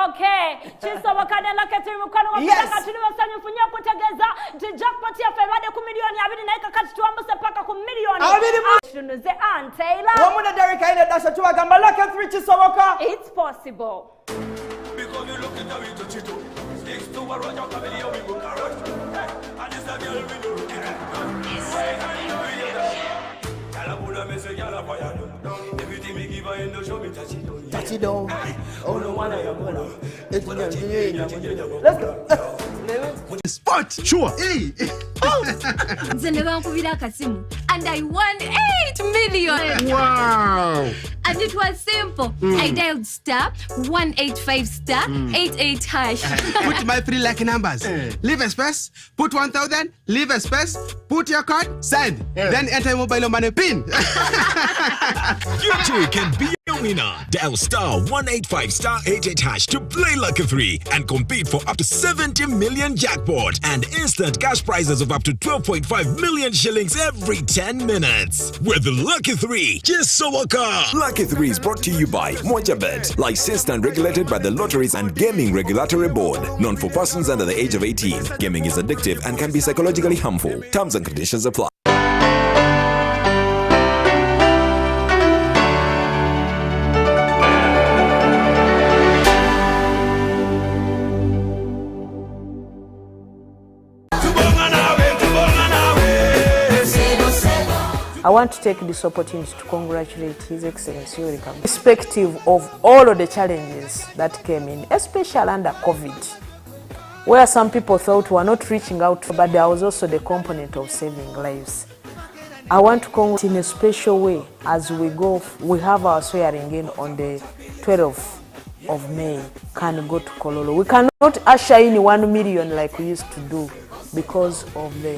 Okay. Chiso wakade lake tiri mukano wakadaka tiri wasanyu mfunya kutegeza jackpot ya febade ku milioni abiri na ikakati tuambuse paka ku milioni tunuze Taylor wamuna Derek aina dasha tuwa gamba lake 3 chiso waka. It's possible. Because you look at how you touch it. Sticks to a roger family we go carrot. And it's a girl we do. Calabula me say yalla fire. Everything me give her in the show me touch it. Touch it down. Oh no one I am gonna. Let's go. Spot sure. Hey. Zeneba nkubira akasimu and I won 8 million. Wow. And it was simple. I dialed *185*88 hash. Put my 3 lucky numbers. Leave a space, put 1,000, leave a space, put your card, send. Then enter mobile money pin. You too can be a winner. Dial *185*88 hash to play Lucky 3 and compete for up to 70 million jackpot and instant cash prizes of up to 12.5 million shillings every 10 minutes. With the Lucky 3, Chisowaka. Lucky 3 is brought to you by Mojabet, licensed and regulated by the Lotteries and Gaming Regulatory Board. Known for persons under the age of 18. Gaming is addictive and can be psychologically harmful. Terms and conditions apply. I want to take this opportunity to congratulate His Excellency irrespective of all of the challenges that came in, especially under COVID, where some people thought we were not reaching out, but there was also the component of saving lives. I want to congratulate in a special way as we go. We have our swearing in on the 12th of May. Can go to Kololo. We cannot usher in 1 million like we used to do because of the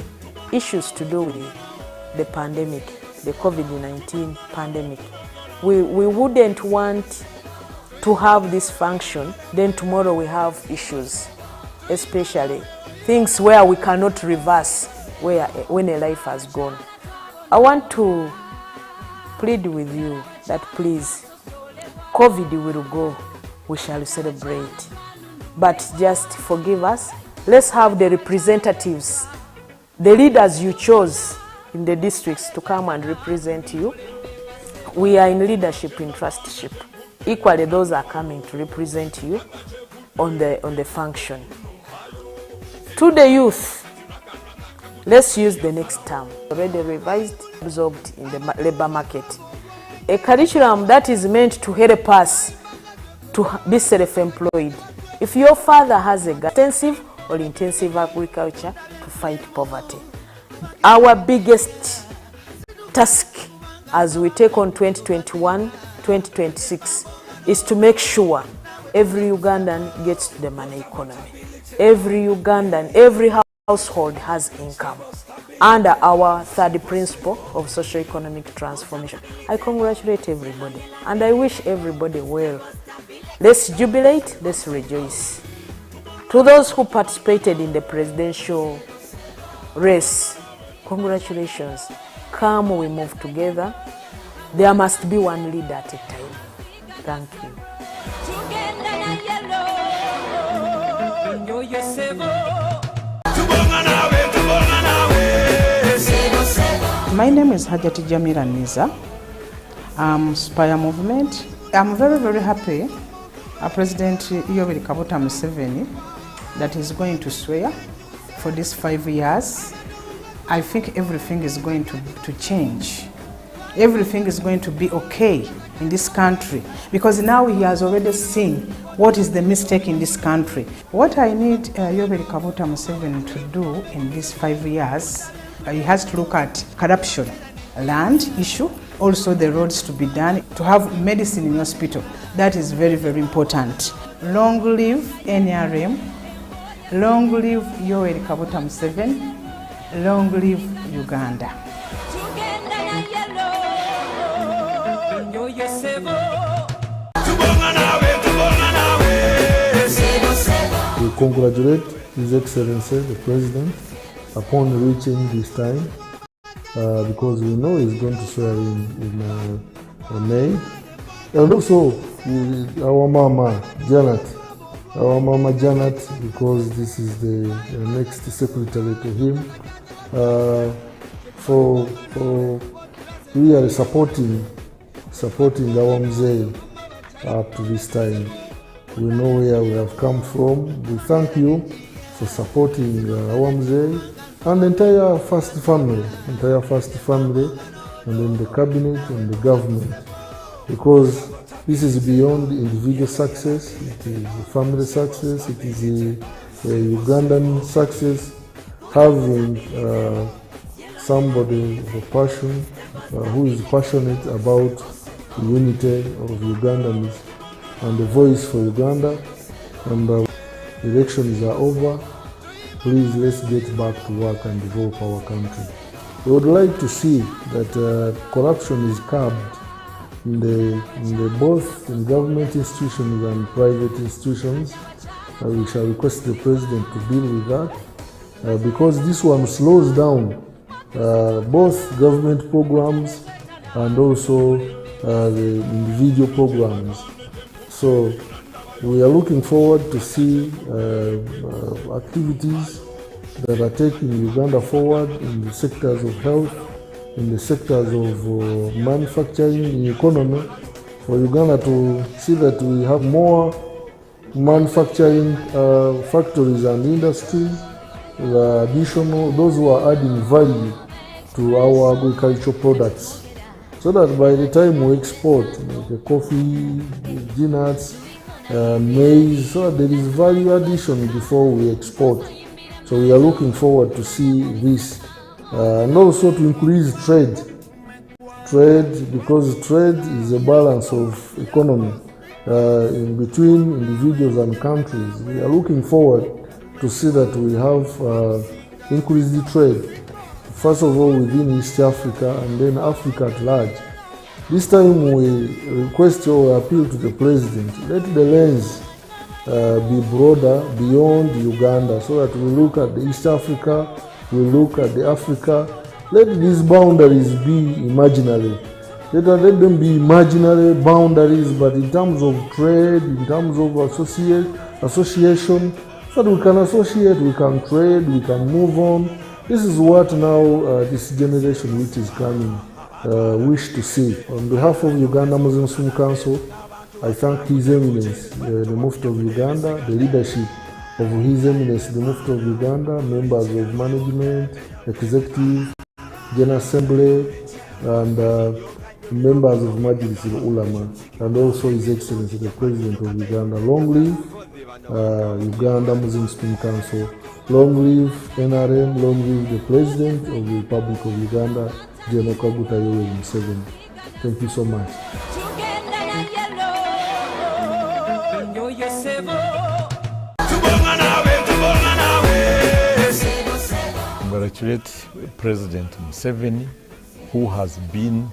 issues to do with the pandemic, the COVID-19 pandemic. We wouldn't want to have this function, then tomorrow we have issues, especially things where we cannot reverse when a life has gone. I want to plead with you that please, COVID will go, we shall celebrate, but just forgive us. Let's have the representatives, the leaders you chose in the districts to come and represent you. We are in leadership, in trustship. Equally, those are coming to represent you on the function. To the youth, let's use the next term, already revised, absorbed in the labor market. A curriculum that is meant to help us to be self-employed. If your father has a extensive or intensive agriculture, to fight poverty. Our biggest task as we take on 2021-2026 is to make sure every Ugandan gets to the money economy. Every Ugandan, every household has income under our third principle of socio-economic transformation. I congratulate everybody and I wish everybody well. Let's jubilate, let's rejoice. To those who participated in the presidential race, congratulations. Come, we move together. There must be one leader at a time. Thank you. My name is Hajati Jamila Niza. I'm Spire Movement. I'm very, very happy President Yoweri Kaguta Museveni that is going to swear for these 5 years. I think everything is going to change. Everything is going to be okay in this country because now he has already seen what is the mistake in this country. What I need Yoweri Kaguta Museveni to do in these 5 years, he has to look at corruption, land issue, also the roads to be done, to have medicine in hospital. That is very, very important. Long live NRM, long live Yoweri Kaguta Museveni, long live Uganda. We congratulate His Excellency, the President, upon reaching this time, because we know he's going to swear in May. And also our Mama Janet, because this is the next secretary to him, for really supporting our Mzee up to this time. We know where we have come from. We thank you for supporting our Mzee and the entire first family, and then the cabinet and the government, because this is beyond individual success. It is a family success. It is a Ugandan success. Having somebody of a passion, who is passionate about the unity of Ugandans and the voice for Uganda. And elections are over. Please, let's get back to work and develop our country. We would like to see that corruption is curbed in both in government institutions and private institutions. We shall request the President to deal with that, because this one slows down both government programs and also the individual programs. So we are looking forward to see activities that are taking Uganda forward in the sectors of health, in the sectors of manufacturing, in economy, for Uganda to see that we have more manufacturing factories and industries, additional, those who are adding value to our agricultural products, so that by the time we export, the coffee, the nuts, maize, so there is value addition before we export. So we are looking forward to see this, and also to increase trade, because trade is a balance of economy in between individuals and countries. We are looking forward to see that we have increased the trade, first of all within East Africa and then Africa at large. This time we request or appeal to the President, let the lens be broader beyond Uganda, so that we look at the East Africa, we look at the Africa. Let these boundaries be imaginary. Let them be imaginary boundaries, but in terms of trade, in terms of association, so that we can associate, we can trade, we can move on. This is what now this generation which is coming wish to see. On behalf of Uganda Muslim Student Council, I thank His Eminence, the Mufti of Uganda, the leadership of His Eminence, the Mufti of Uganda, members of management, executive, General Assembly, and members of Majlis al-Ulama, and also His Excellency, the President of Uganda. Long live Uganda Muslim Student Council. Long live NRM, long live the President of the Republic of Uganda, General Kaguta Yoweri Museveni. Thank you so much. Congratulate President Museveni, who has been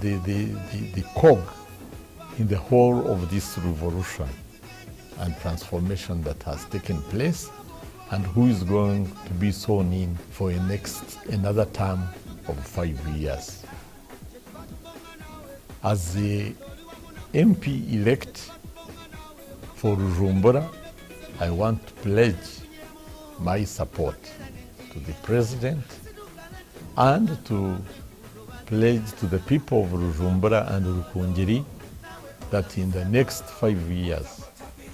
the cog in the whole of this revolution and transformation that has taken place, and who is going to be sworn in for another term of 5 years. As the MP-elect for Rujumbura, I want to pledge my support to the President and to pledge to the people of Rujumbura and Rukungiri that in the next 5 years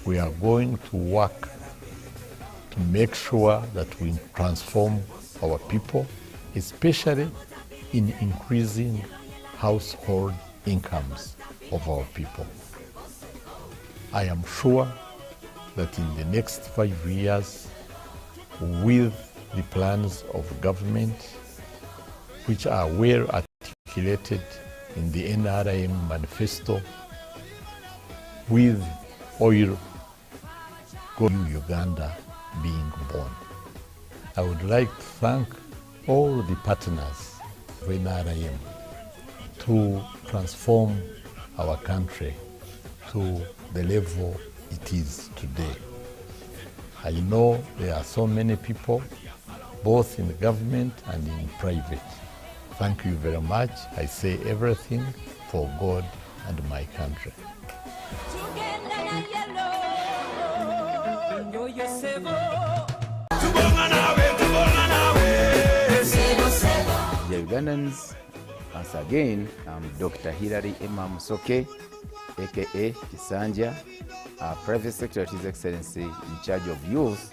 we are going to work to make sure that we transform our people, especially in increasing household incomes of our people. I am sure that in the next 5 years, with the plans of government, which are well articulated in the NRM manifesto, with oil going Uganda being born. I would like to thank all the partners of NRM to transform our country to the level it is today. I know there are so many people, both in the government and in private. Thank you very much. I say everything. for God and my country. The Ugandans, once again, I'm Dr. Hilary Emma Musoke, aka Kisanja, Private Secretary of His Excellency in charge of youth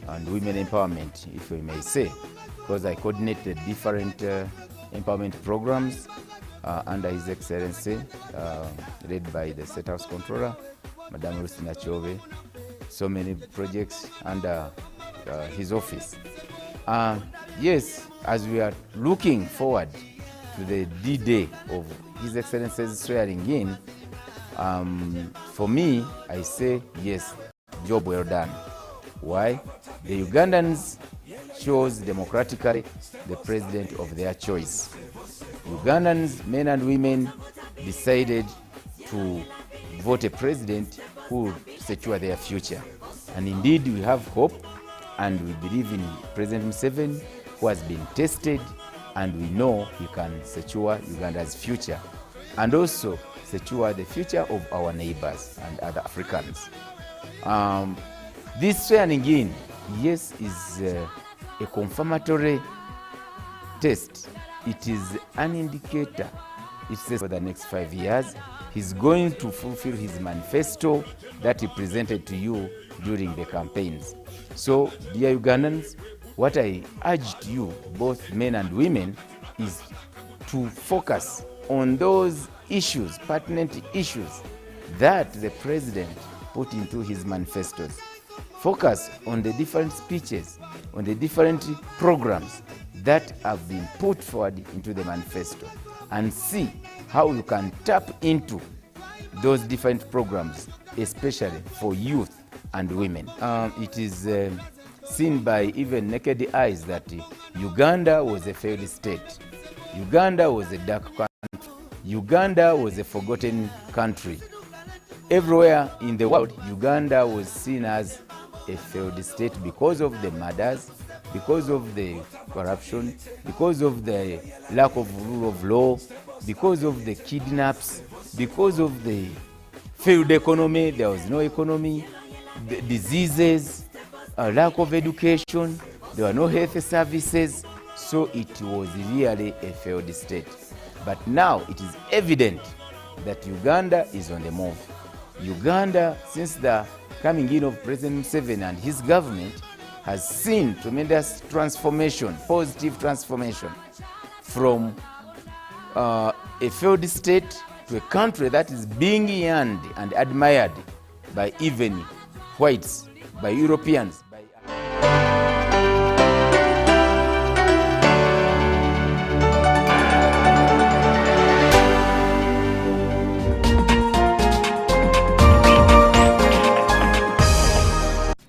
and women empowerment, if we may say, because I coordinate the different empowerment programs under His Excellency, led by the State House Controller, Madam Rustina Chove, so many projects under his office. Yes, as we are looking forward to the D-Day of His Excellency's swearing in, for me, I say yes, job well done. Why? The Ugandans chose democratically the president of their choice. Ugandans, men and women, decided to vote a president who will secure their future. And indeed, we have hope, and we believe in President Museveni, who has been tested, and we know he can secure Uganda's future, and also secure the future of our neighbors and other Africans. This swearing in, yes, is a confirmatory test. It is an indicator. It says for the next 5 years, he's going to fulfill his manifesto that he presented to you during the campaigns. So, dear Ugandans, what I urge to you, both men and women, is to focus on those issues, pertinent issues, that the president put into his manifestos. Focus on the different speeches, on the different programs that have been put forward into the manifesto, and see how you can tap into those different programs, especially for youth and women. It is seen by even naked eyes that Uganda was a failed state. Uganda was a dark country. Uganda was a forgotten country. Everywhere in the world, Uganda was seen as a failed state because of the murders, because of the corruption, because of the lack of rule of law, because of the kidnaps, because of the failed economy. There was no economy, the diseases, a lack of education, there were no health services, so it was really a failed state. But now it is evident that Uganda is on the move. Uganda, since the coming in of President Museveni and his government, has seen tremendous transformation, positive transformation, from a failed state to a country that is being yearned and admired by even whites, by Europeans.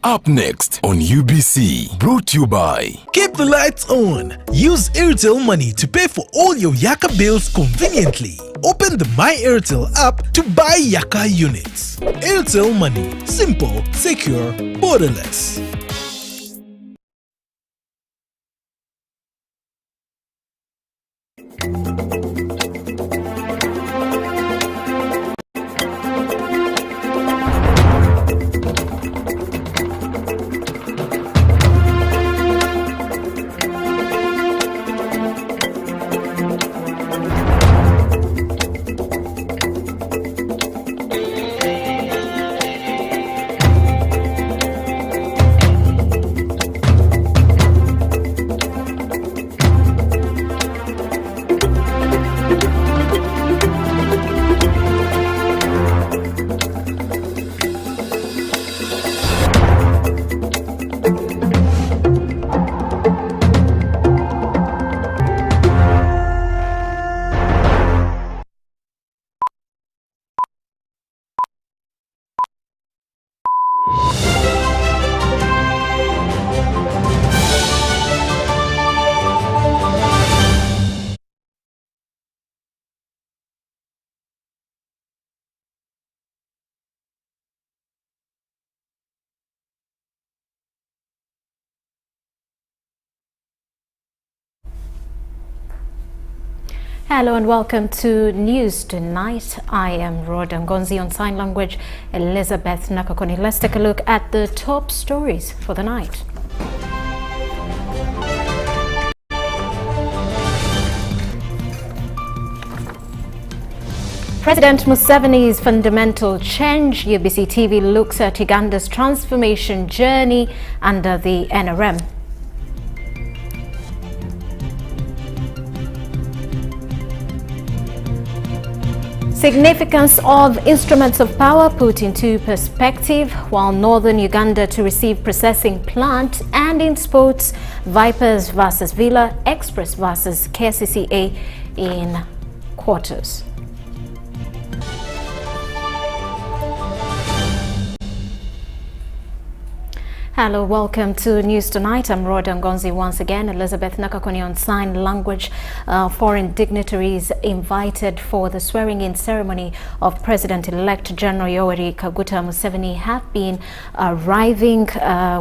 Up next on UBC, brought to you by... Keep the lights on. Use Airtel Money to pay for all your Yaka bills conveniently. Open the My Airtel app to buy Yaka units. Airtel Money. Simple, secure, borderless. Hello and welcome to News Tonight. I am Rhoda Ngonzi. On sign language, Elizabeth Nakakoni. Let's take a look at the top stories for the night. President Museveni's fundamental change. UBC TV looks at Uganda's transformation journey under the NRM. Significance of instruments of power put into perspective, while northern Uganda to receive processing plant, and in sports, Vipers versus Villa, Express versus KCCA in quarters. Hello, welcome to News Tonight. I'm Rhoda Ngonzi once again. Elizabeth Nakakoni on sign language. Foreign dignitaries invited for the swearing-in ceremony of President-elect General Yoweri Kaguta Museveni have been arriving.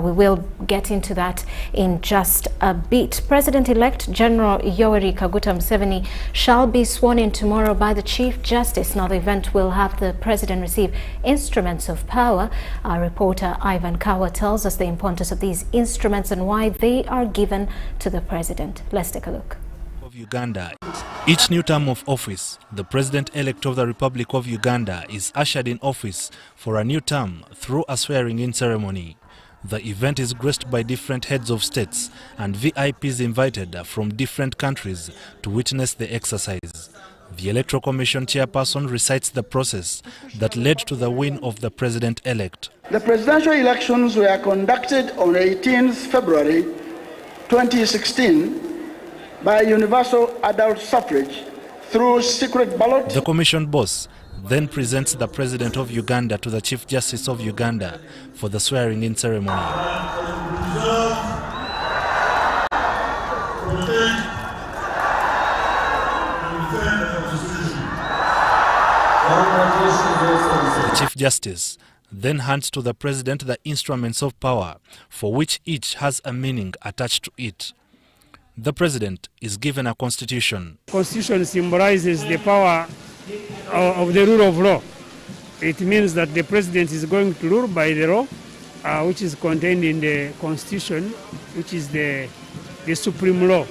We will get into that in just a bit. President-elect General Yoweri Kaguta Museveni shall be sworn in tomorrow by the Chief Justice. Now, the event will have the President receive instruments of power. Our reporter Ivan Kawa tells us the importance of these instruments and why they are given to the President. Let's take a look. Of Uganda. Each new term of office, the President-elect of the Republic of Uganda is ushered in office for a new term through a swearing-in ceremony. The event is graced by different heads of states and VIPs invited from different countries to witness the exercise. The Electoral Commission chairperson recites the process that led to the win of the President-elect. The presidential elections were conducted on 18th February 2016 by universal adult suffrage through secret ballot. The commission boss then presents the President of Uganda to the Chief Justice of Uganda for the swearing-in ceremony. The Chief Justice then hands to the President the instruments of power, for which each has a meaning attached to it. The President is given a constitution. Constitution symbolizes the power of the rule of law. It means that the President is going to rule by the law, which is contained in the Constitution, which is the supreme law.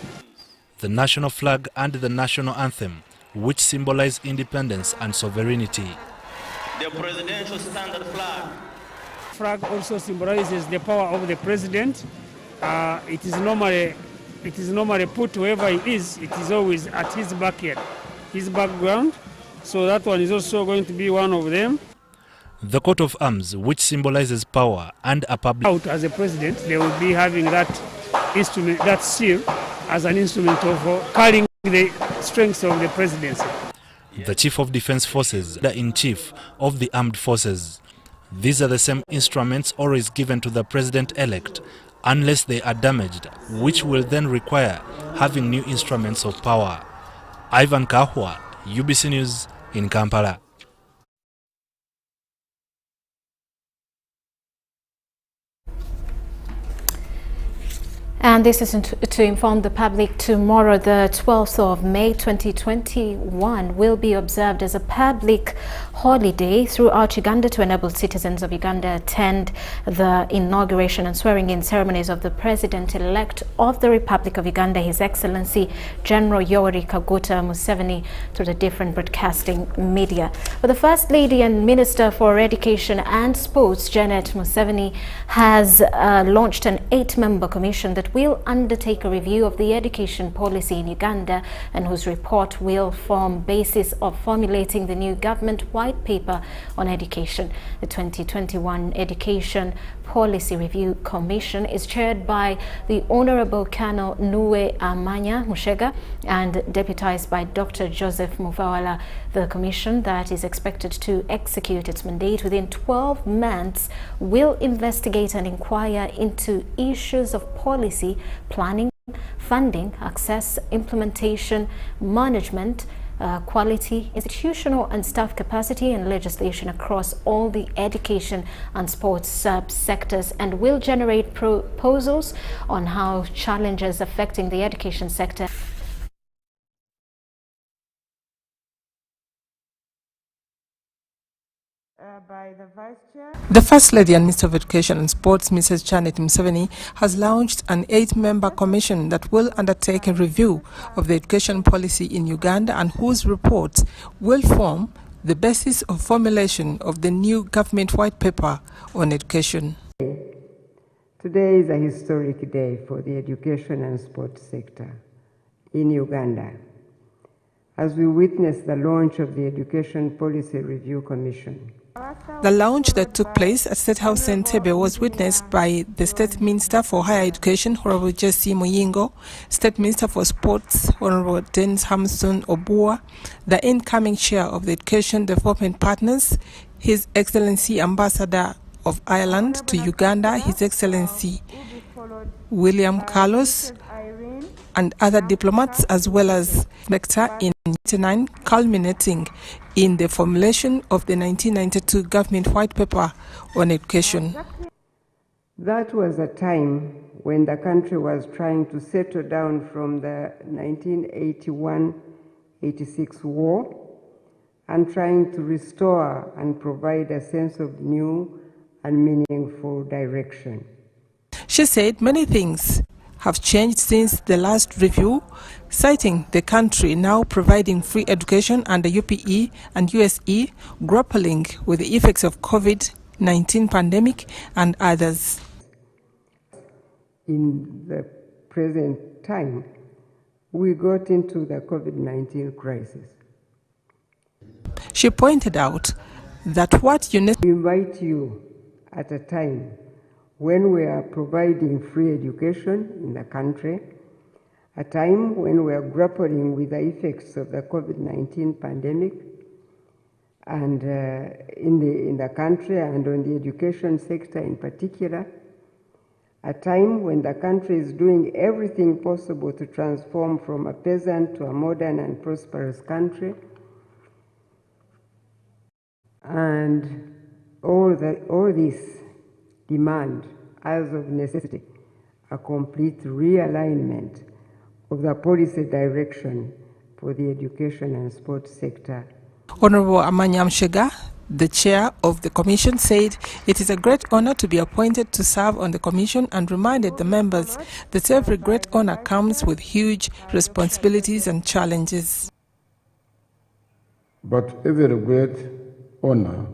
The national flag and the national anthem, which symbolize independence and sovereignty. The presidential standard flag. Flag also symbolizes the power of the president. It is normally put wherever he is. It is always at his backyard, his background. So that one is also going to be one of them. The coat of arms, which symbolizes power and a public. Out as a president, they will be having that instrument, that seal, as an instrument of carrying the strengths of the presidency. The Chief of Defense Forces, the in-chief of the armed forces. These are the same instruments always given to the President-elect, unless they are damaged, which will then require having new instruments of power. Ivan Kahwa, UBC News in Kampala. And this is to inform the public. Tomorrow, the 12th of May 2021, will be observed as a public holiday throughout Uganda to enable citizens of Uganda attend the inauguration and swearing-in ceremonies of the President-elect of the Republic of Uganda, His Excellency General Yoweri Kaguta Museveni, through the different broadcasting media. But the First Lady and Minister for Education and Sports, Janet Museveni, has launched an 8-member commission that will undertake a review of the education policy in Uganda, and whose report will form basis of formulating the new government white paper on education. The 2021 Education Policy Review Commission is chaired by the Honorable Colonel Nuwe Amanya Mushega and deputized by Dr. Joseph Muvawala. The commission, that is expected to execute its mandate within 12 months, will investigate and inquire into issues of policy, planning, funding, access, implementation, management, quality, institutional and staff capacity, and legislation across all the education and sports sub-sectors, and will generate proposals on how challenges affecting the education sector The First Lady and Minister of Education and Sports, Mrs. Janet Museveni, has launched an 8-member commission that will undertake a review of the education policy in Uganda and whose reports will form the basis of formulation of the new government white paper on education. Today is a historic day for the education and sports sector in Uganda, as we witness the launch of the Education Policy Review Commission. The launch that took place at State House Entebbe was witnessed by the State Minister for Higher Education, Honorable JimMuhwezi, State Minister for Sports, Honorable Dennis Hamson Obua, the incoming Chair of the Education Development Partners, His Excellency Ambassador of Ireland to Uganda, His Excellency William Carlos, and other diplomats, as well as Nectar in 1999, culminating in the formulation of the 1992 government white paper on education. That was a time when the country was trying to settle down from the 1981-86 war and trying to restore and provide a sense of new and meaningful direction. She said many things have changed since the last review, citing the country now providing free education under UPE and USE, grappling with the effects of COVID-19 pandemic and others. In the present time, we got into the COVID-19 crisis. She pointed out that what UNESCO invite you at a time when we are providing free education in the country, a time when we are grappling with the effects of the COVID-19 pandemic and in the country and on the education sector in particular, a time when the country is doing everything possible to transform from a peasant to a modern and prosperous country, and all this demand, as of necessity, a complete realignment of the policy direction for the education and sports sector. Honorable Amanyam Shega, the chair of the commission, said it is a great honor to be appointed to serve on the commission and reminded the members that every great honor comes with huge responsibilities and challenges. But every great honor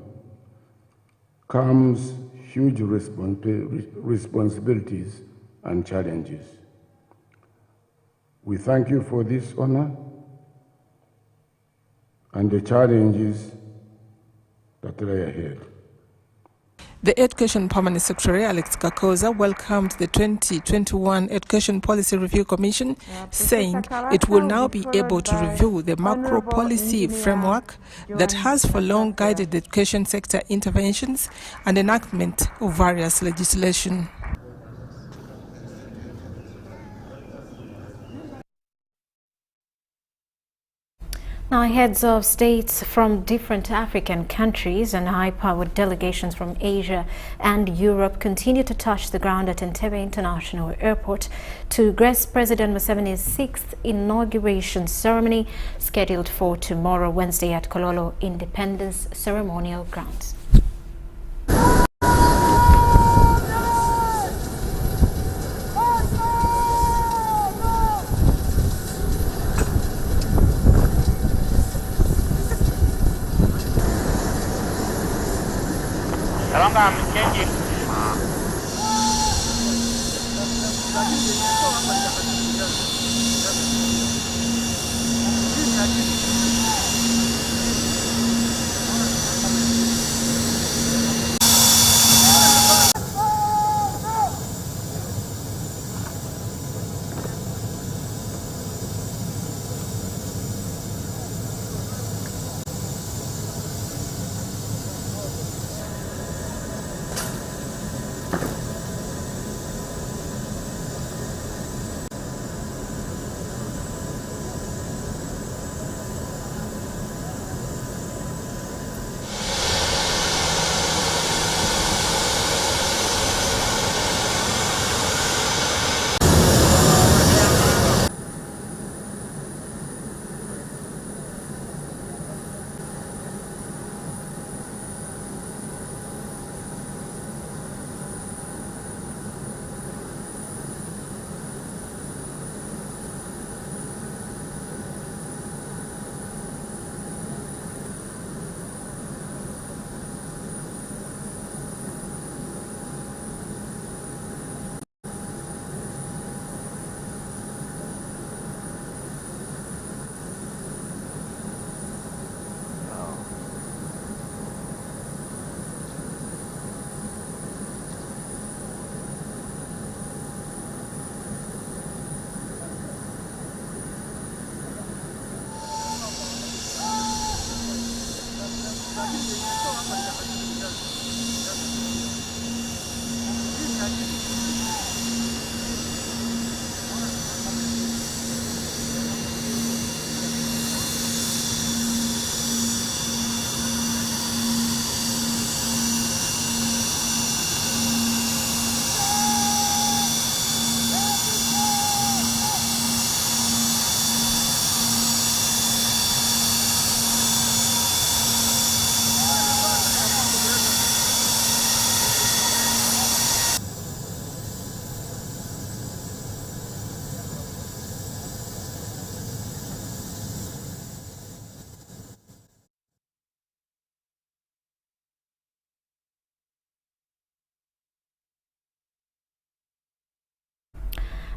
comes huge responsibilities and challenges. We thank you for this honor and the challenges that lay ahead. The Education Permanent Secretary, Alex Kakoza, welcomed the 2021 Education Policy Review Commission, saying it will now be able to review the macro policy framework that has for long guided the education sector interventions and enactment of various legislation. Now, heads of states from different African countries and high-powered delegations from Asia and Europe continue to touch the ground at Entebbe International Airport to grace President Museveni's 6th inauguration ceremony, scheduled for tomorrow, Wednesday, at Kololo Independence Ceremonial Grounds.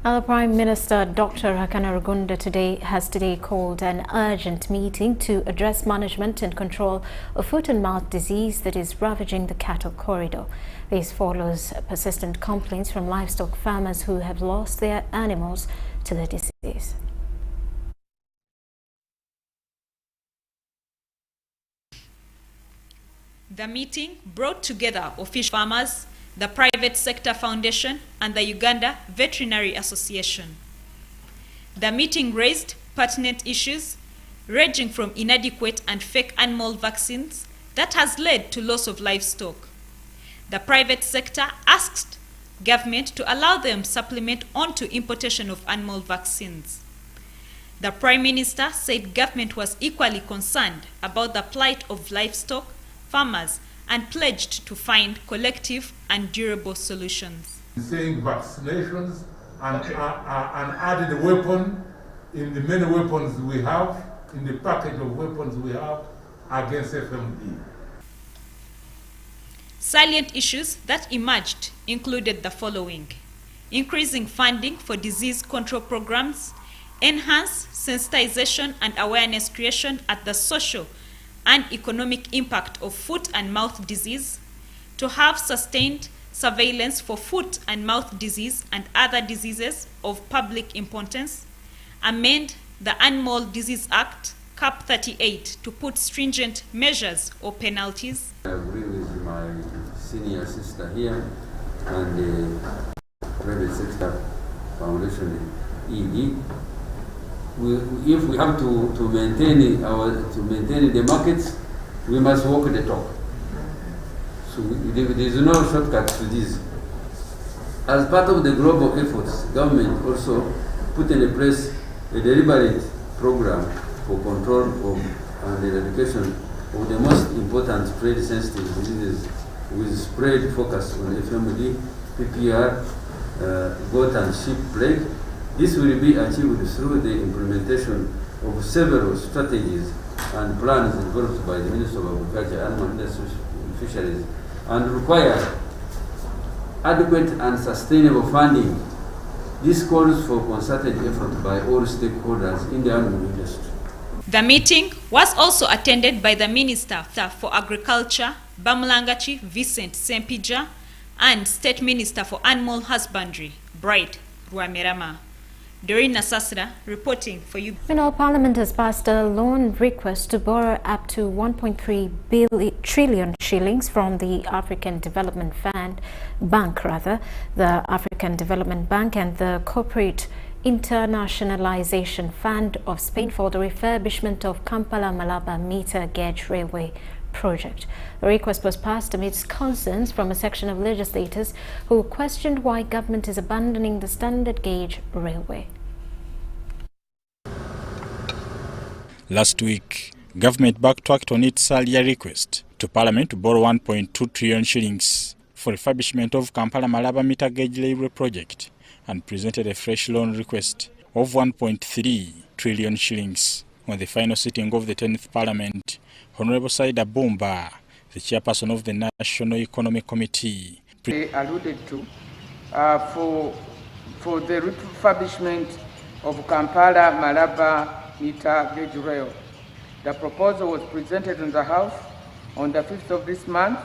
Our Prime Minister Dr. Hakana Rugunda has today called an urgent meeting to address management and control of foot and mouth disease that is ravaging the cattle corridor. This follows persistent complaints from livestock farmers who have lost their animals to the disease. The meeting brought together official farmers, the Private Sector Foundation, and the Uganda Veterinary Association. The meeting raised pertinent issues ranging from inadequate and fake animal vaccines that has led to loss of livestock. The private sector asked government to allow them supplement onto importation of animal vaccines. The Prime Minister said government was equally concerned about the plight of livestock farmers and pledged to find collective and durable solutions. Saying vaccinations and added a weapon in the many weapons we have, in the package of weapons we have against FMD. Salient issues that emerged included the following: increasing funding for disease control programs, enhance sensitization and awareness creation at the social and economic impact of foot and mouth disease, to have sustained surveillance for foot and mouth disease and other diseases of public importance, amend the Animal Disease Act, Cap 38, to put stringent measures or penalties. I agree with my senior sister here and the Private Sector Foundation, ED. If we have to maintain the markets, we must walk the talk. So there is no shortcut to this. As part of the global efforts, government also put in place a deliberate program for control of and the eradication of the most important trade-sensitive diseases with spread focus on FMD, PPR, goat and sheep plague. This will be achieved through the implementation of several strategies and plans developed by the Minister of Agriculture, Animal Industry and Fisheries, and require adequate and sustainable funding. This calls for concerted effort by all stakeholders in the animal industry. The meeting was also attended by the Minister for Agriculture, Bamulangachi Vincent Sempija, and State Minister for Animal Husbandry, Bright Rwamerama. Doreen Nasasra reporting for you. Meanwhile, Parliament has passed a loan request to borrow up to 1.3 trillion shillings from the African Development Bank, the African Development Bank and the Corporate Internationalization Fund of Spain for the refurbishment of Kampala-Malaba meter gauge railway project. The request was passed amidst concerns from a section of legislators who questioned why government is abandoning the standard gauge railway. Last week, government backtracked on its earlier request to Parliament to borrow 1.2 trillion shillings for refurbishment of Kampala-Malaba meter gauge railway project and presented a fresh loan request of 1.3 trillion shillings on the final sitting of the 10th Parliament. Honorable Saida Bumba, the chairperson of the National Economic Committee, alluded to for the refurbishment of Kampala-Malaba meter gauge rail. The proposal was presented in the House on the 5th of this month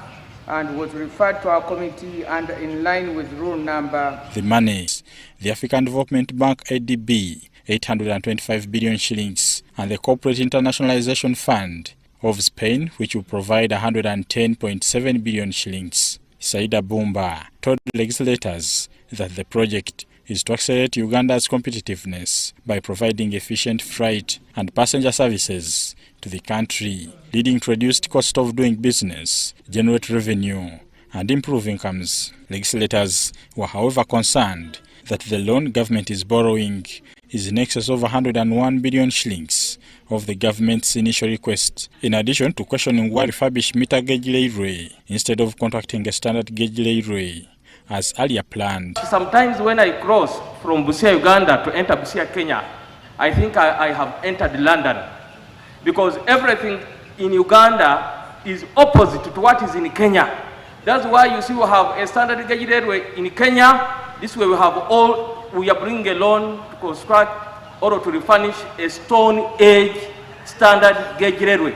and was referred to our committee and in line with rule number. The monies, the African Development Bank ADB, 825 billion shillings, and the Corporate Internationalization Fund of Spain, which will provide 110.7 billion shillings. Saida Bumba told legislators that the project is to accelerate Uganda's competitiveness by providing efficient freight and passenger services to the country, leading to reduced cost of doing business, generate revenue, and improve incomes. Legislators were, however, concerned that the loan government is borrowing is in excess of 101 billion shillings of the government's initial request, in addition to questioning why refurbish meter gauge railway instead of contracting a standard gauge railway as earlier planned. Sometimes when I cross from Busia, Uganda to enter Busia, Kenya, I think I have entered London, because everything in Uganda is opposite to what is in Kenya. That's why you see we have a standard gauge railway in Kenya This way we are bringing a loan to construct or to refurnish a stone age standard gauge railway.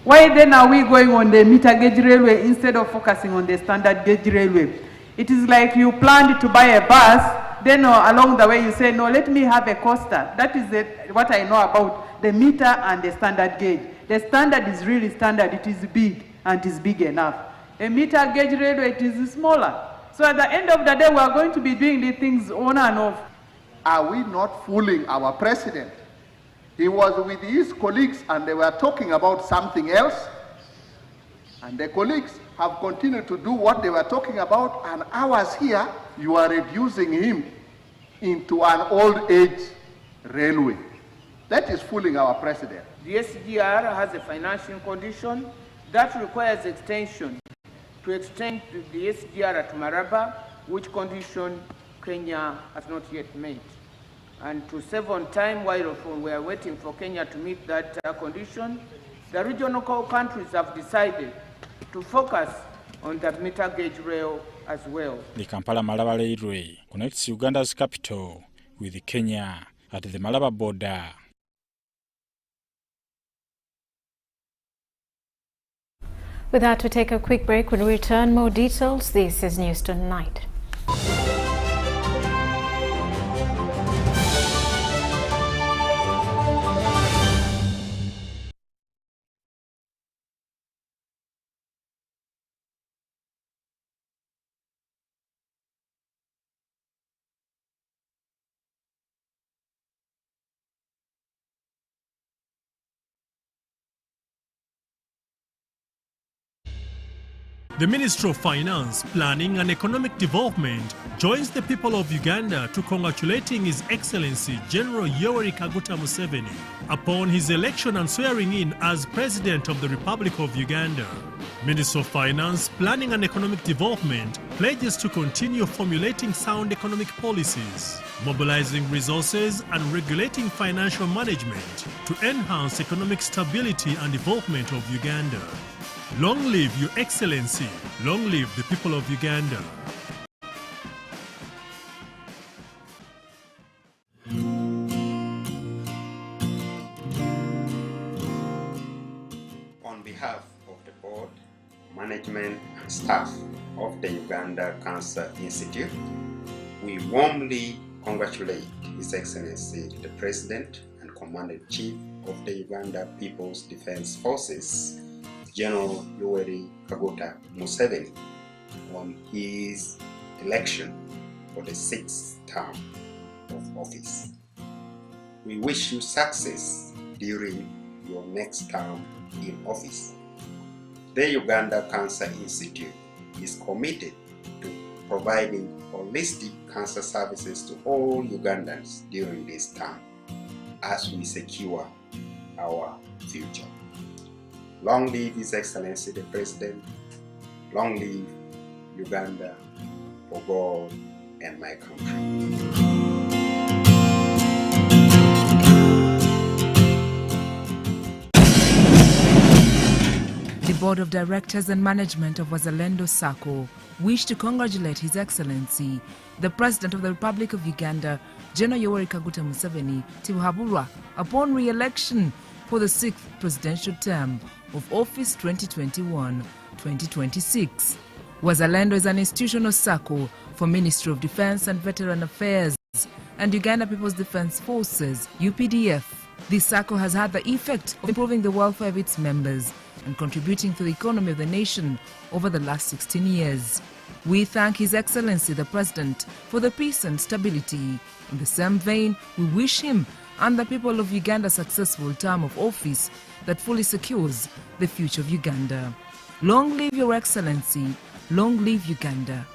Why then are we going on the meter gauge railway instead of focusing on the standard gauge railway? It is like you planned to buy a bus, then along the way you say, no, let me have a coaster. That is what I know about the meter and the standard gauge. The standard is really standard, it is big and it is big enough. A meter gauge railway, it is smaller. So at the end of the day, we are going to be doing these things on and off. Are we not fooling our president? He was with his colleagues and they were talking about something else. And the colleagues have continued to do what they were talking about, and hours here, you are reducing him into an old age railway. That is fooling our president. The SGR has a financial condition that requires extension. To extend the SGR at Maraba, which condition Kenya has not yet met. And to save on time while we are waiting for Kenya to meet that condition, the regional countries have decided to focus on the meter gauge rail as well. The Kampala Malaba Railway connects Uganda's capital with Kenya at the Malaba border. With that, we take a quick break. When we return, more details. This is News Tonight. The Ministry of Finance, Planning and Economic Development joins the people of Uganda to congratulating His Excellency General Yoweri Kaguta Museveni upon his election and swearing in as President of the Republic of Uganda. Ministry of Finance, Planning and Economic Development pledges to continue formulating sound economic policies, mobilizing resources and regulating financial management to enhance economic stability and development of Uganda. Long live Your Excellency. Long live the people of Uganda. On behalf of the board, management and staff of the Uganda Cancer Institute, we warmly congratulate His Excellency the President and Commander-in-Chief of the Uganda People's Defense Forces, General Yoweri Kaguta Museveni, on his election for the 6th term of office. We wish you success during your next term in office. The Uganda Cancer Institute is committed to providing holistic cancer services to all Ugandans during this term as we secure our future. Long live His Excellency the President. Long live Uganda, for God and my country. The Board of Directors and Management of Wazalendo Sacco wish to congratulate His Excellency, the President of the Republic of Uganda, General Yoweri Kaguta Museveni Tibuhaburwa, upon re-election for the 6th presidential term of office 2021-2026. Wazalendo is an institutional circle for Ministry of Defense and Veteran Affairs and Uganda People's Defense Forces, UPDF. This circle has had the effect of improving the welfare of its members and contributing to the economy of the nation over the last 16 years. We thank His Excellency the President for the peace and stability. In the same vein, we wish him and the people of Uganda a successful term of office that fully secures the future of Uganda. Long live Your Excellency. Long live Uganda.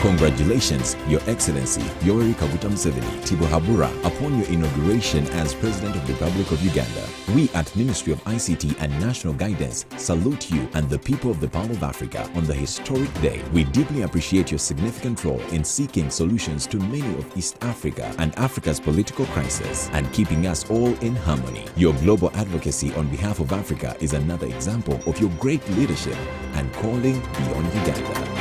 Congratulations, Your Excellency Yoweri Kaguta Museveni Tibuhaburwa, upon your inauguration as President of the Republic of Uganda. We at Ministry of ICT and National Guidance salute you and the people of the Pearl of Africa on the historic day. We deeply appreciate your significant role in seeking solutions to many of East Africa and Africa's political crisis and keeping us all in harmony. Your global advocacy on behalf of Africa is another example of your great leadership and calling beyond Uganda.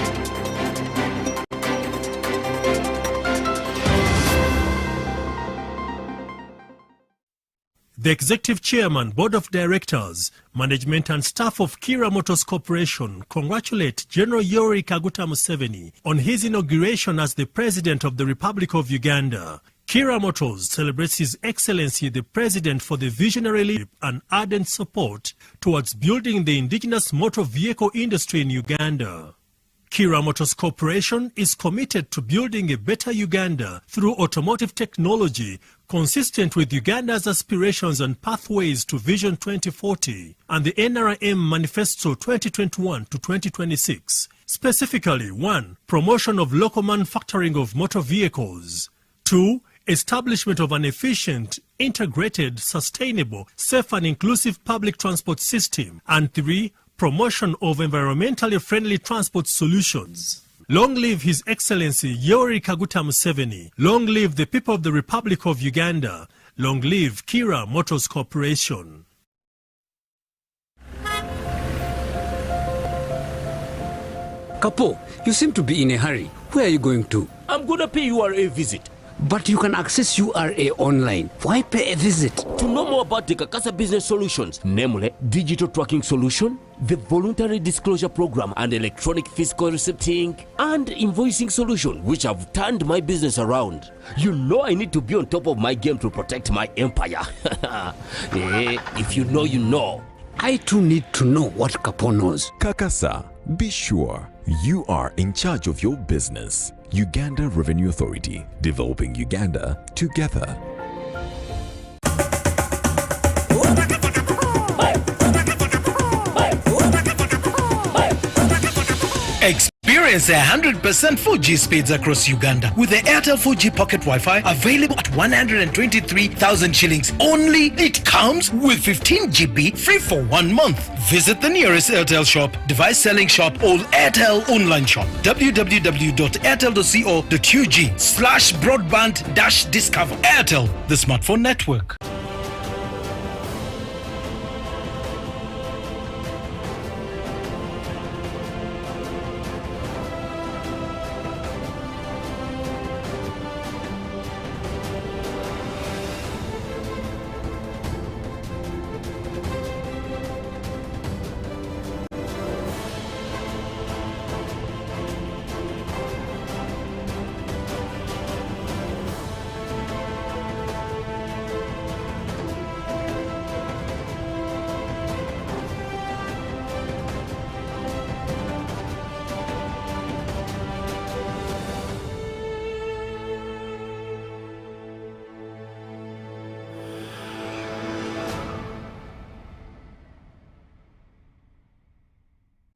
The Executive Chairman, Board of Directors, Management and Staff of Kira Motors Corporation congratulate General Yoweri Kaguta Museveni on his inauguration as the President of the Republic of Uganda. Kira Motors celebrates His Excellency the President for the visionary leadership and ardent support towards building the indigenous motor vehicle industry in Uganda. Kira Motors Corporation is committed to building a better Uganda through automotive technology consistent with Uganda's aspirations and pathways to Vision 2040 and the NRM Manifesto 2021 to 2026. Specifically, 1. Promotion of local manufacturing of motor vehicles. 2. Establishment of an efficient, integrated, sustainable, safe and inclusive public transport system. And 3. Promotion of environmentally friendly transport solutions. Long live His Excellency Yoweri Kaguta Museveni. Long live the people of the Republic of Uganda. Long live Kira Motors Corporation. Kapo, you seem to be in a hurry. Where are you going to? I'm gonna pay URA visit. But you can access URA online. Why pay a visit? To know more about the Kakasa Business Solutions, namely digital tracking solution, the voluntary disclosure program and electronic fiscal receipting and invoicing solution, which have turned my business around. You know I need to be on top of my game to protect my empire. If you know, you know. I too need to know what Kapo knows. Kakasa, be sure you are in charge of your business. Uganda Revenue Authority, developing Uganda together. Experience 100% 4G speeds across Uganda with the Airtel 4G Pocket Wi-Fi available at 123,000 shillings only. It comes with 15 GB free for 1 month. Visit the nearest Airtel shop, device selling shop or Airtel online shop. www.airtel.co.ug/broadband-discover. Airtel, the smartphone network.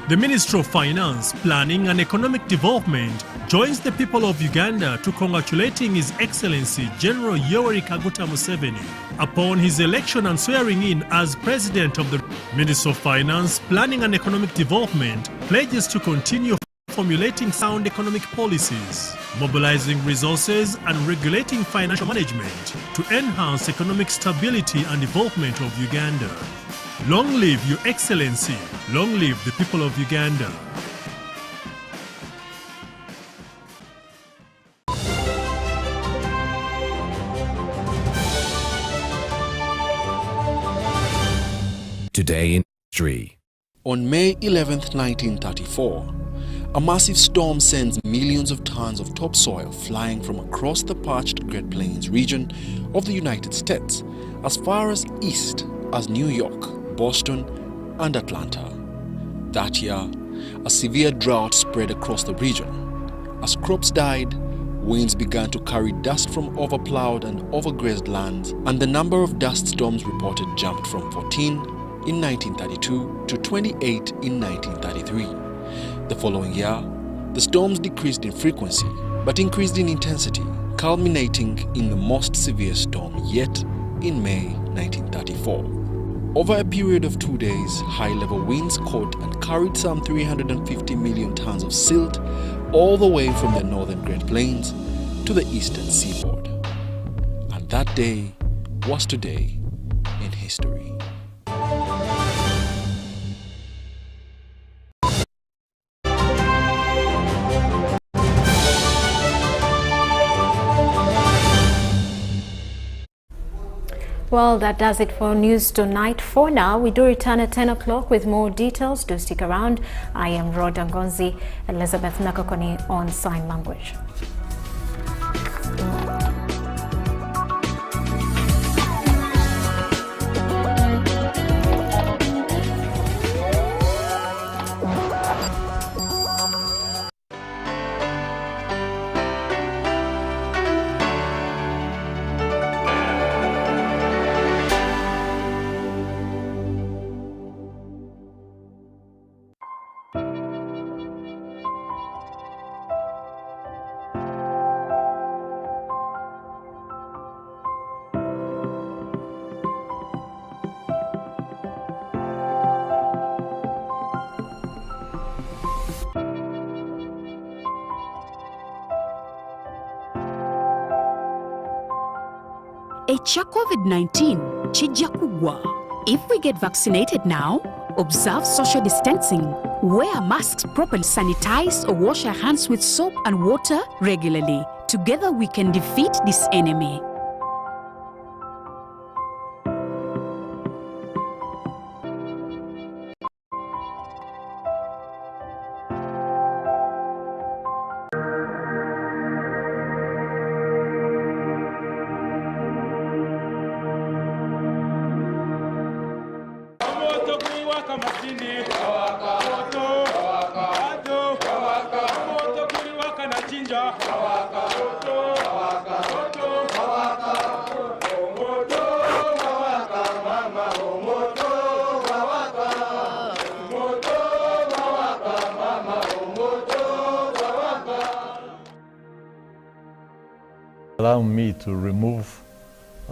The Ministry of Finance, Planning and Economic Development joins the people of Uganda to congratulating His Excellency General Yoweri Kaguta Museveni upon his election and swearing in as President of the Ministry of Finance, Planning and Economic Development pledges to continue formulating sound economic policies, mobilizing resources and regulating financial management to enhance economic stability and development of Uganda. Long live Your Excellency. Long live the people of Uganda. Today in history. On May 11, 1934, a massive storm sends millions of tons of topsoil flying from across the parched Great Plains region of the United States as far as east as New York, Boston, and Atlanta. That year, a severe drought spread across the region. As crops died, winds began to carry dust from overplowed and overgrazed lands, and the number of dust storms reported jumped from 14 in 1932 to 28 in 1933. The following year, The storms decreased in frequency, but increased in intensity, culminating in the most severe storm yet in May 1934. Over a period of 2 days, high-level winds caught and carried some 350 million tons of silt all the way from the northern Great Plains to the eastern seaboard. And that day was today in history. Well, that does it for news tonight. For now, we do return at 10 o'clock with more details. Do stick around. I am Rhoda Ngonzi, Elizabeth Nakokoni on Sign Language. Echa COVID-19 chijja kugwa. If we get vaccinated now, observe social distancing, wear masks properly, sanitize or wash our hands with soap and water regularly. Together we can defeat this enemy. Allow me to remove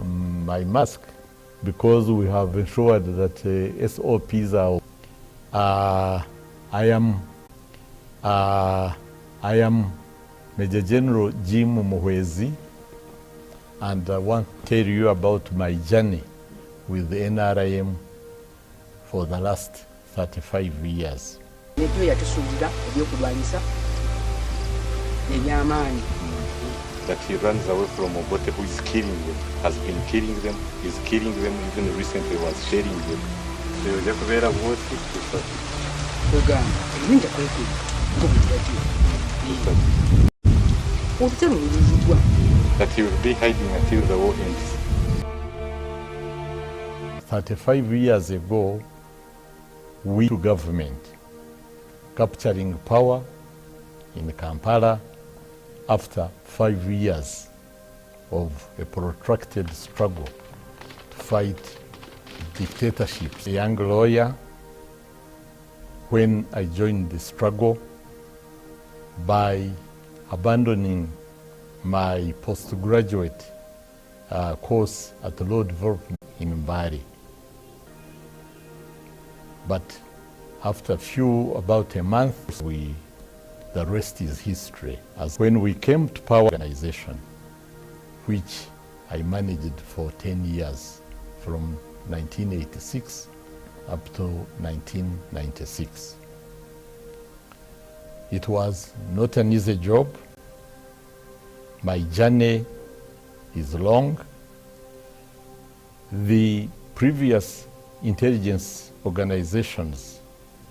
my mask because we have ensured that SOPs are. I am Major General JimMuhwezi, and I want to tell you about my journey with the NRIM for the last 35 years. That he runs away from Obote, who is killing them, has been killing them, is killing them, even recently was sharing them. That he will be hiding until the war ends. 35 years ago, we to government, capturing power in Kampala after 5 years of a protracted struggle to fight dictatorship. A young lawyer, when I joined the struggle by abandoning my postgraduate course at the Law Development in Mbari. But after about a month, the rest is history. As when we came to power organization, which I managed for 10 years, from 1986 up to 1996. It was not an easy job. My journey is long. The previous intelligence organizations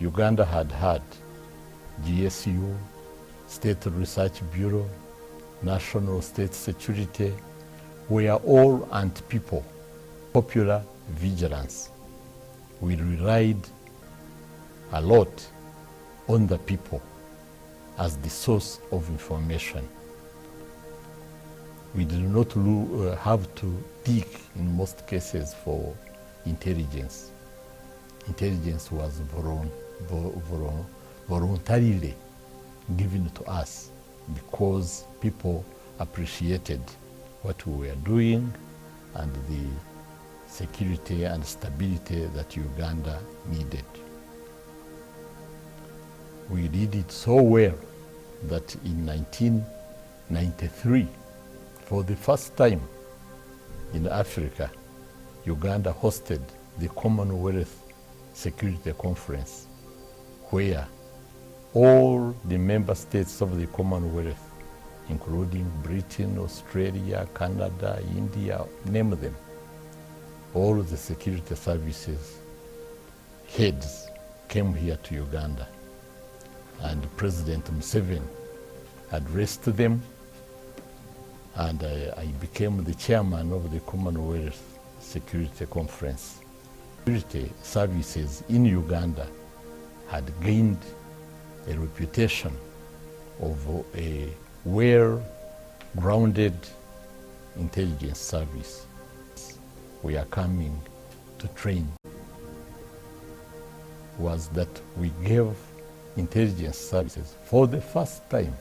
Uganda had, GSU, State Research Bureau, National State Security, were all anti-people, popular vigilance. We relied a lot on the people as the source of information. We did not have to dig in most cases for intelligence. Intelligence was voluntarily given to us because people appreciated what we were doing and the security and stability that Uganda needed. We did it so well that in 1993, for the first time in Africa, Uganda hosted the Commonwealth Security Conference, where all the member states of the Commonwealth, including Britain, Australia, Canada, India, name them, all the security services heads came here to Uganda, and President Museveni addressed them, and I became the chairman of the Commonwealth Security Conference. Security services in Uganda had gained a reputation of a well-grounded intelligence service. We are coming to train was that we gave intelligence services for the first time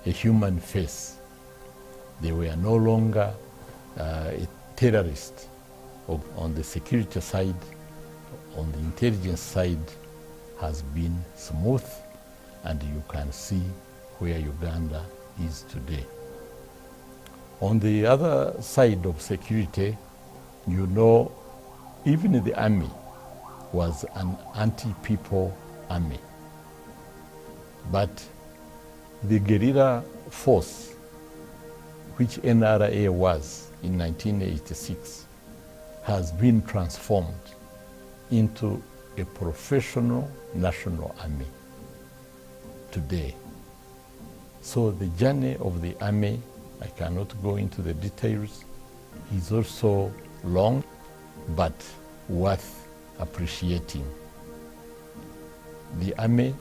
a human face. They were no longer a terrorist. On the security side, on the intelligence side, has been smooth, and you can see where Uganda is today. On the other side of security, you know, even the army was an anti-people army. But the guerrilla force, which NRA was in 1986, has been transformed into a professional national army today. So the journey of the army, I cannot go into the details, is also long, but worth appreciating. The army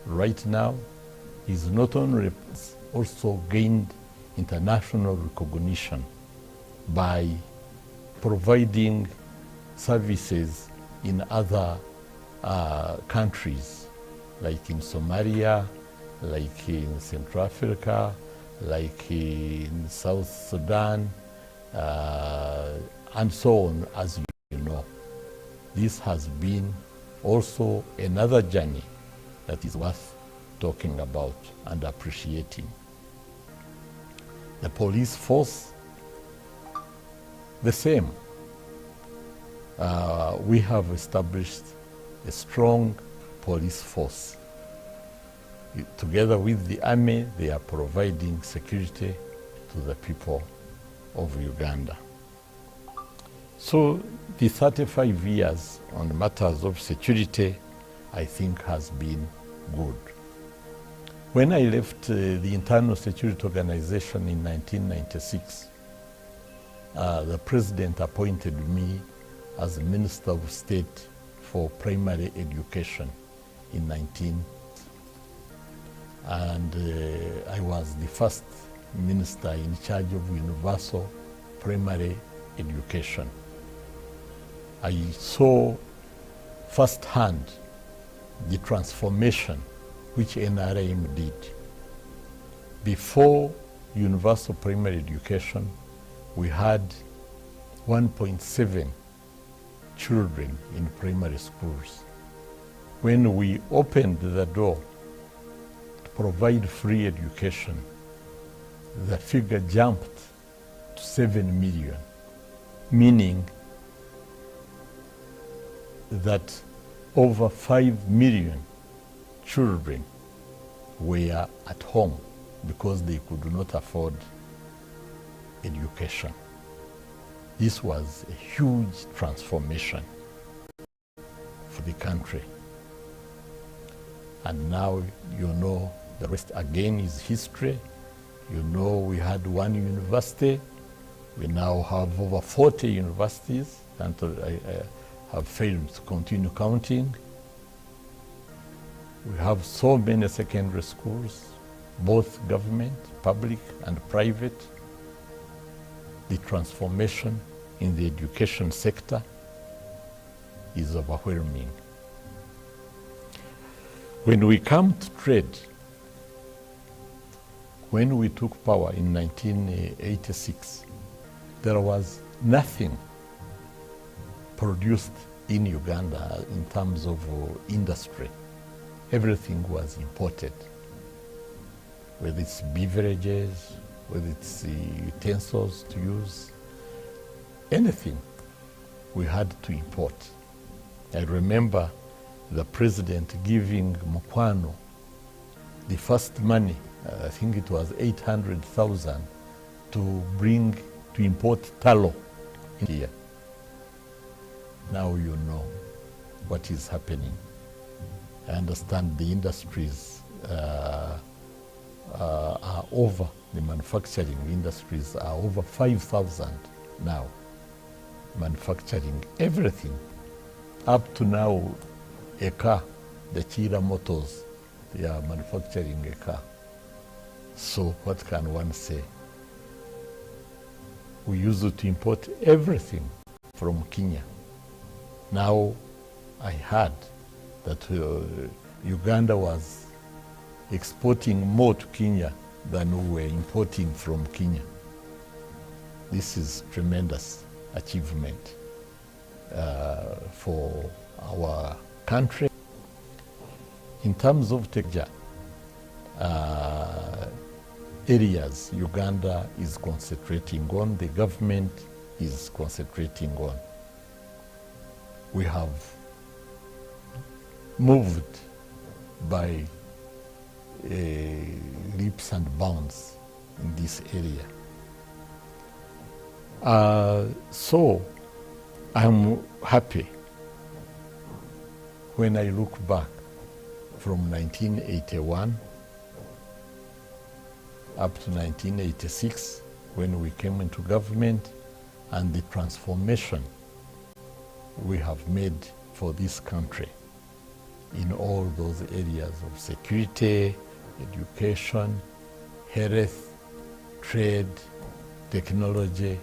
right now is not only also gained international recognition by providing services in other countries, like in Somalia, like in Central Africa, like in South Sudan, and so on, as you know. This has been also another journey that is worth talking about and appreciating. The police force, the same. We have established a strong police force. Together with the army, they are providing security to the people of Uganda. So the 35 years on matters of security, I think, has been good. When I left the Internal Security Organization in 1996, the President appointed me as Minister of State for Primary Education in 19. And I was the first minister in charge of universal primary education. I saw firsthand the transformation which NRM did. Before universal primary education, we had 1.7 children in primary schools. When we opened the door to provide free education, the figure jumped to 7 million, meaning that over 5 million children were at home because they could not afford education. This was a huge transformation for the country. And now, you know, the rest again is history. You know, we had one university. We now have over 40 universities, and I have failed to continue counting. We have so many secondary schools, both government, public, and private. The transformation in the education sector is overwhelming. When we come to trade, When we took power in 1986, there was nothing produced in Uganda in terms of industry. Everything was imported, with its beverages, with its utensils to use, anything we had to import. I remember the president giving Mukwano the first money, I think it was 800,000, to import tallow in here. Now you know what is happening. I understand the industries are over, the manufacturing industries are over 5,000 now, manufacturing everything. Up to now, a car, the Chira Motors, they are manufacturing a car. So what can one say? We used to import everything from Kenya. Now I heard that Uganda was exporting more to Kenya than we were importing from Kenya. This is tremendous achievement for our country. In terms of technology, areas Uganda is concentrating on, the government is concentrating on. We have moved by leaps and bounds in this area. So I'm happy when I look back from 1981 up to 1986, when we came into government, and the transformation we have made for this country in all those areas of security, education, health, trade, technology.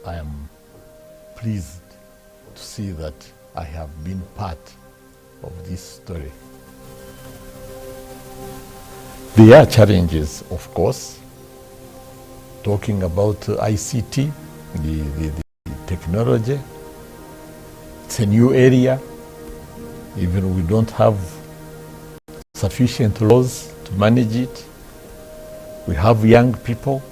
I am pleased to see that I have been part of this story. There are challenges, of course. Talking about ICT, the technology, it's a new area. Even we don't have sufficient laws to manage it. We have young people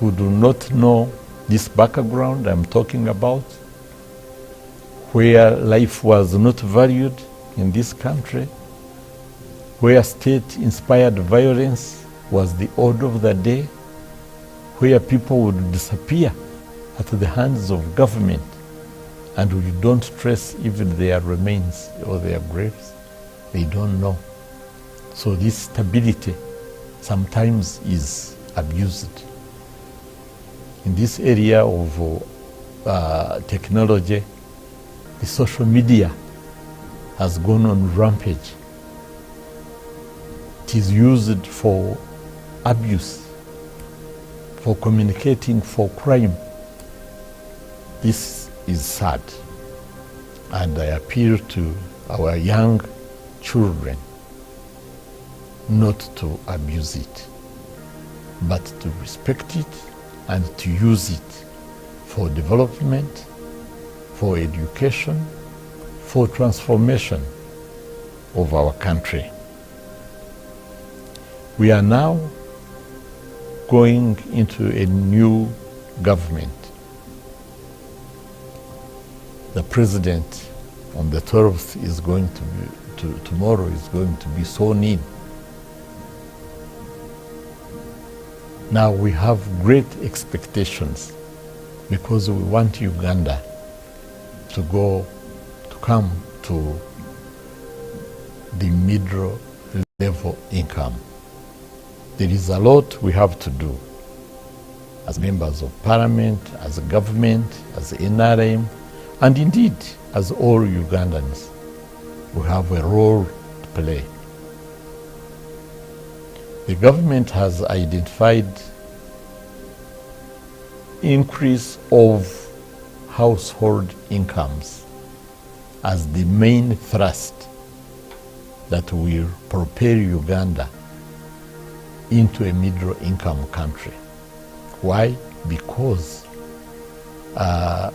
who do not know this background I'm talking about, where life was not valued in this country, where state-inspired violence was the order of the day, where people would disappear at the hands of government, and we don't trace even their remains or their graves. They don't know. So this stability sometimes is abused. In this area of technology, the social media has gone on rampage. It is used for abuse, for communicating, for crime. This is sad, and I appeal to our young children not to abuse it, but to respect it and to use it for development, for education, for transformation of our country. We are now going into a new government. The president on the 12th is going to be, tomorrow is going to be sworn in. Now we have great expectations because we want Uganda to come to the middle level income. There is a lot we have to do as members of parliament, as a government, as NRM, and indeed as all Ugandans. We have a role to play. The government has identified increase of household incomes as the main thrust that will propel Uganda into a middle income country. Why? Because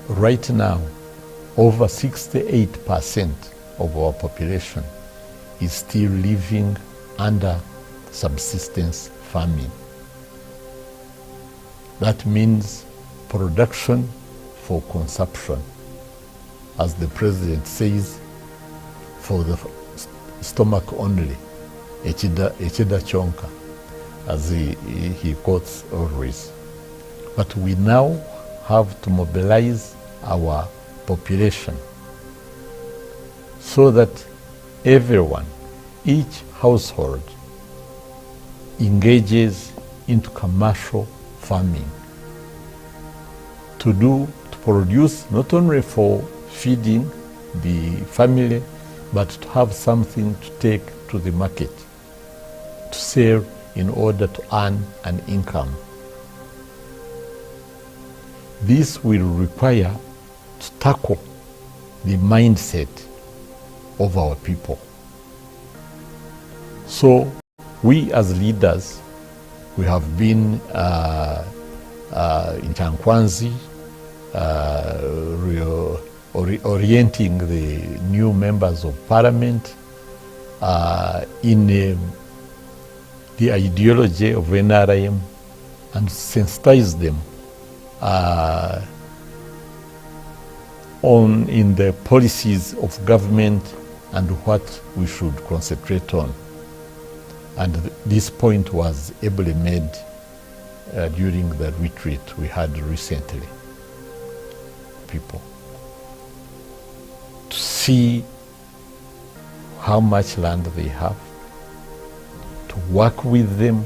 right now, over 68% of our population is still living under subsistence farming. That means production for consumption, as the president says, for the stomach only, echida chonka, as he quotes always. But we now have to mobilize our population so that everyone, each household, engages into commercial farming to produce not only for feeding the family, but to have something to take to the market, to sell in order to earn an income. This will require to tackle the mindset of our people. So we as leaders, we have been in Chankwanzi, orienting the new members of parliament in the ideology of NRM and sensitize them in the policies of government and what we should concentrate on. And this point was ably made during the retreat we had recently. People to see how much land they have, to work with them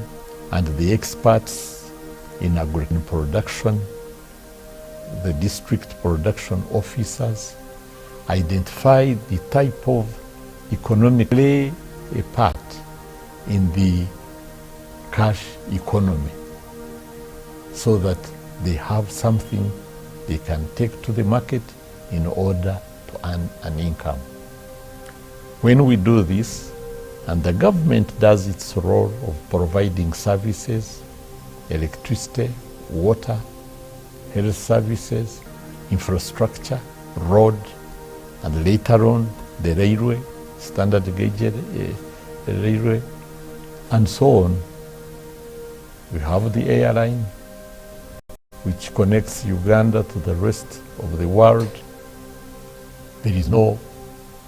and the experts in agricultural production, the district production officers, identify the type of economic play a part in the cash economy so that they have something they can take to the market in order to earn an income. When we do this, and the government does its role of providing services, electricity, water, health services, infrastructure, road, and later on the railway, standard gauge railway, and so on. We have the airline, which connects Uganda to the rest of the world. There is no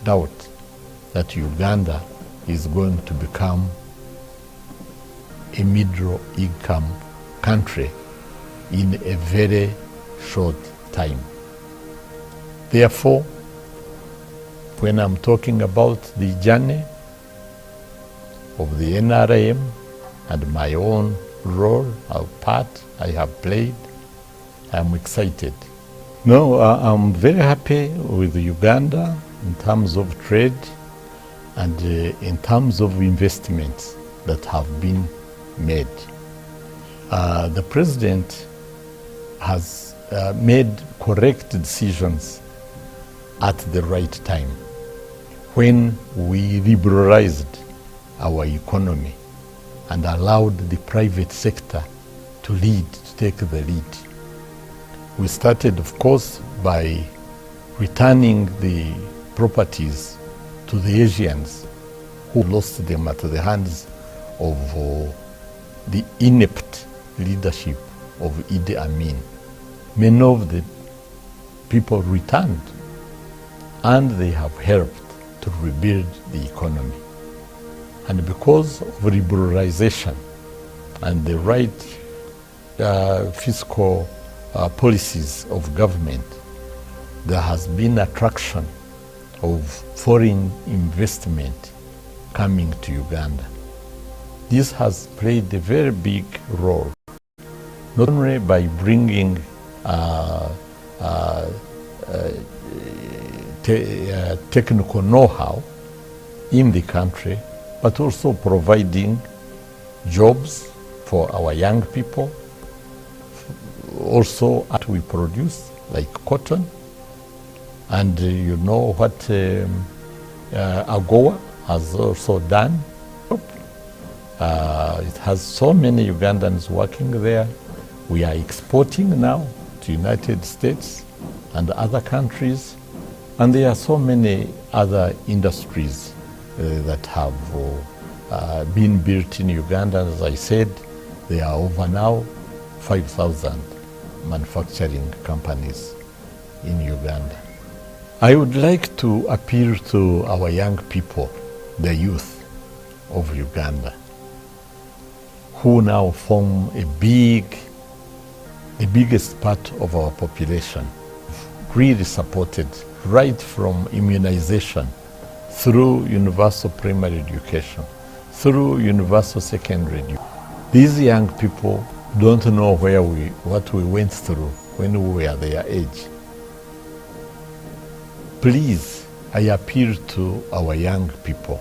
doubt that Uganda is going to become a middle income country in a very short time. Therefore, when I'm talking about the journey of the NRM and my own role or part I have played, I'm excited. No, I'm very happy with Uganda in terms of trade and in terms of investments that have been made. The president has made correct decisions at the right time when we liberalized our economy and allowed the private sector to lead, to take the lead. We started, of course, by returning the properties to the Asians who lost them at the hands of the inept leadership of Idi Amin. Many of the people returned, and they have helped to rebuild the economy. And because of liberalization and the right fiscal policies of government, there has been attraction of foreign investment coming to Uganda. This has played a very big role, not only by bringing technical know-how in the country, but also providing jobs for our young people. Also, what we produce, like cotton, and you know what AGOA has also done. It has so many Ugandans working there. We are exporting now to United States and other countries. And there are so many other industries that have been built in Uganda. As I said, there are over now 5,000 manufacturing companies in Uganda. I would like to appeal to our young people, the youth of Uganda, who now form the biggest part of our population, really supported right from immunization, through universal primary education, through universal secondary education. These young people don't know what we went through when we were their age. Please, I appeal to our young people,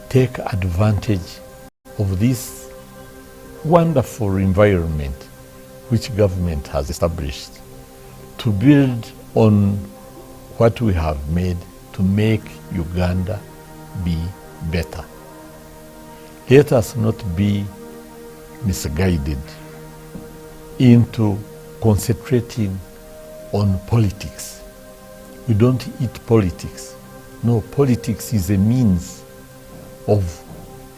take advantage of this wonderful environment which government has established to build on what we have made to make Uganda be better. Let us not be misguided into concentrating on politics. We don't eat politics. No, politics is a means of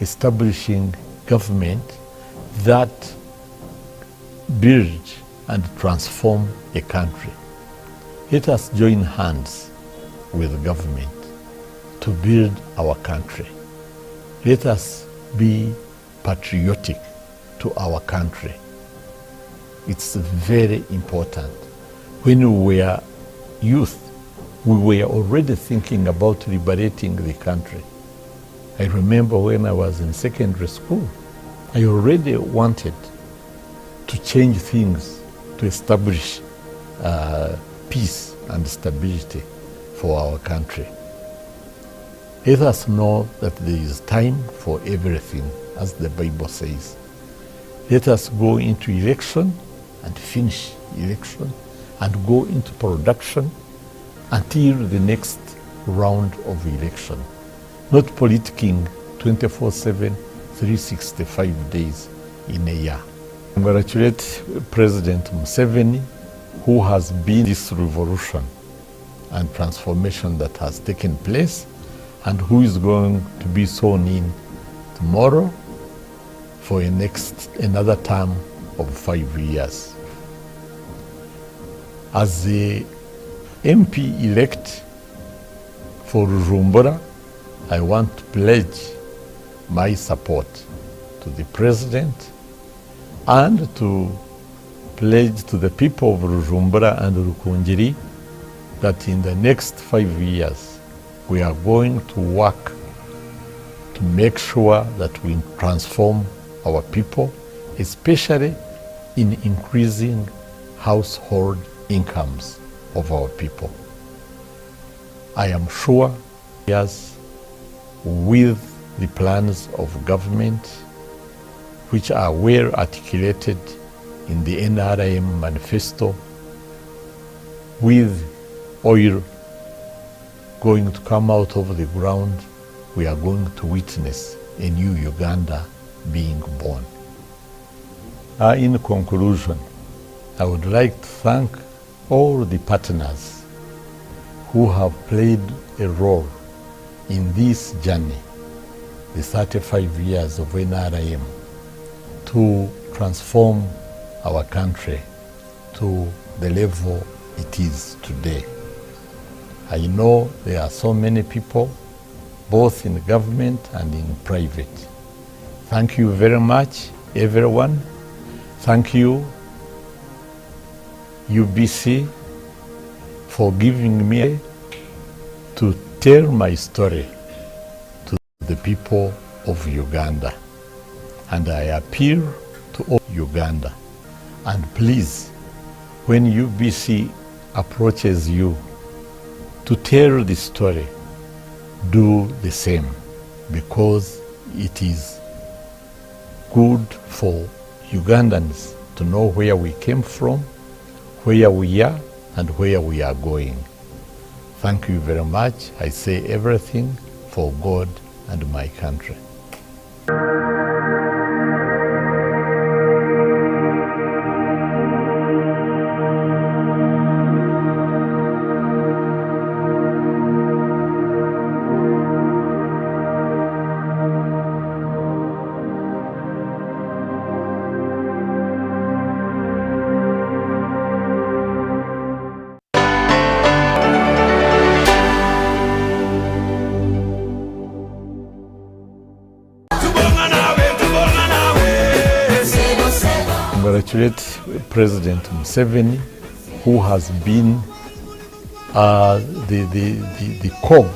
establishing government that build and transform a country. Let us join hands with government to build our country. Let us be patriotic to our country. It's very important. When we were youth, we were already thinking about liberating the country. I remember when I was in secondary school, I already wanted to change things to establish peace and stability for our country. Let us know that there is time for everything, as the Bible says. Let us go into election and finish election and go into production until the next round of election. Not politicking 24/7, 365 days in a year. Congratulate President Museveni, who has been this revolution and transformation that has taken place, and who is going to be sworn in tomorrow for another term of 5 years. As the MP-elect for Rujumbura, I want to pledge my support to the President and to pledge to the people of Rujumbura and Rukunjiri that in the next 5 years we are going to work to make sure that we transform our people, especially in increasing household incomes of our people. I am sure, yes, with the plans of government which are well articulated in the NRM manifesto, with oil going to come out of the ground, we are going to witness a new Uganda being born. In conclusion, I would like to thank all the partners who have played a role in this journey, the 35 years of NRM, to transform our country to the level it is today. I know there are so many people, both in government and in private. Thank you very much, everyone. Thank you, UBC, for giving me to tell my story to the people of Uganda. And I appeal to all Uganda. And please, when UBC approaches you to tell the story, do the same, because it is good for Ugandans to know where we came from, where we are, and where we are going. Thank you very much. I say everything for God and my country. congratulate President Museveni, who has been the cog